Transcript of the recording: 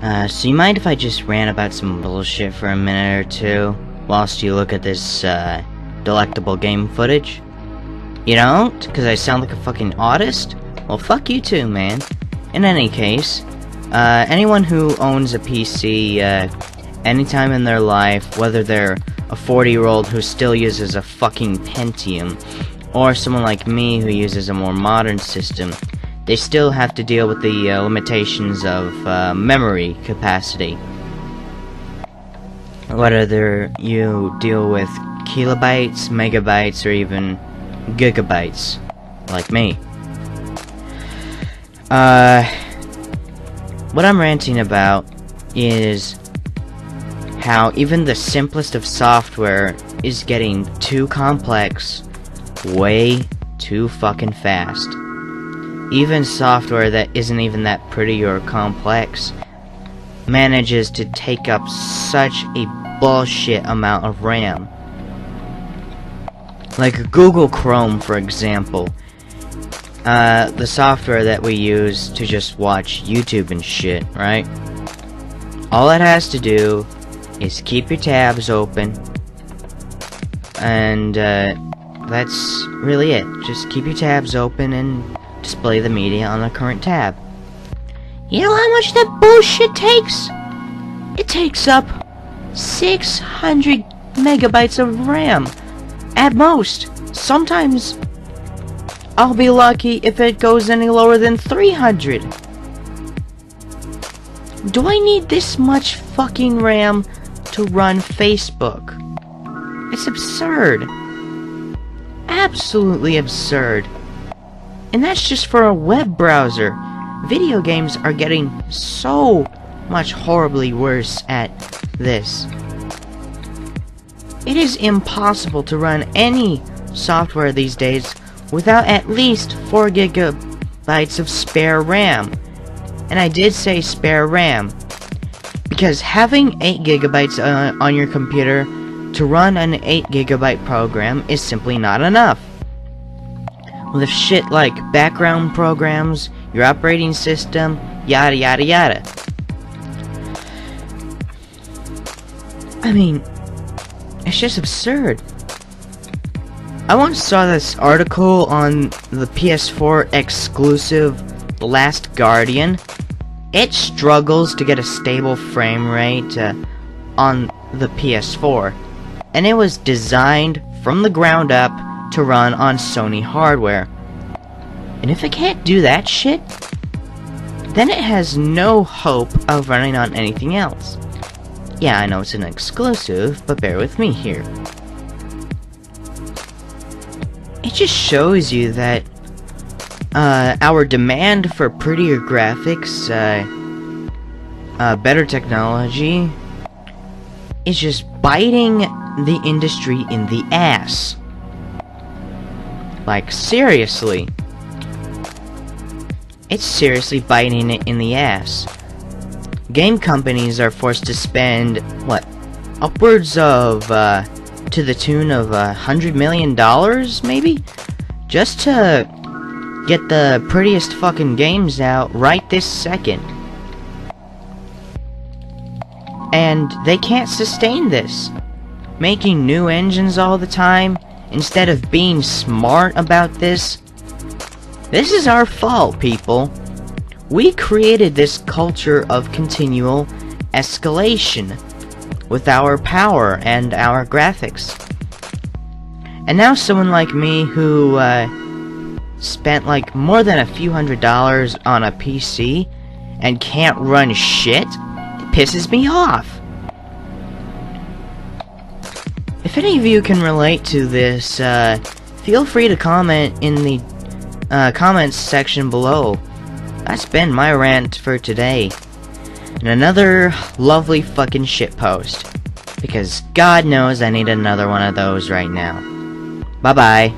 So you mind if I just rant about some bullshit for a minute or two, whilst you look at this, delectable game footage? You don't? Because I sound like a fucking autist? Well, fuck you too, man. In any case, anyone who owns a PC, anytime in their life, whether they're a 40-year-old who still uses a fucking Pentium, or someone like me who uses a more modern system, they still have to deal with the limitations of memory capacity. Whether you deal with kilobytes, megabytes, or even gigabytes, like me. What I'm ranting about is how even the simplest of software is getting too complex way too fucking fast. Even software that isn't even that pretty or complex manages to take up such a bullshit amount of RAM. Like Google Chrome, for example. The software that we use to just watch YouTube and shit, right? All it has to do is keep your tabs open, and that's really it. Just keep your tabs open and display the media on the current tab. You know how much that bullshit takes? It takes up 600 megabytes of RAM at most. Sometimes I'll be lucky if it goes any lower than 300. Do I need this much fucking RAM to run Facebook? It's absurd. Absolutely absurd. And that's just for a web browser. Video games are getting so much horribly worse at this. It is impossible to run any software these days without at least 4 gigabytes of spare RAM. And I did say spare RAM, because having 8 gigabytes on your computer to run an 8 gigabyte program is simply not enough. With shit like background programs, your operating system, yada yada yada. I mean, it's just absurd. I once saw this article on the PS4 exclusive The Last Guardian. It struggles to get a stable frame rate on the PS4, and it was designed from the ground up to run on Sony hardware. And if it can't do that shit, then it has no hope of running on anything else. Yeah, I know it's an exclusive, but bear with me here. It just shows you that our demand for prettier graphics, better technology, is just biting the industry in the ass. Like, seriously. It's seriously biting it in the ass. Game companies are forced to spend, what, upwards of, to the tune of $100 million, maybe? Just to get the prettiest fucking games out right this second. And they can't sustain this. Making new engines all the time, instead of being smart about this. This is our fault, people. We created this culture of continual escalation with our power and our graphics. And now someone like me who spent like more than a few $100s on a PC and can't run shit, it pisses me off. If any of you can relate to this, feel free to comment in the comments section below. That's been my rant for today. And another lovely fucking shitpost. Because God knows I need another one of those right now. Bye-bye.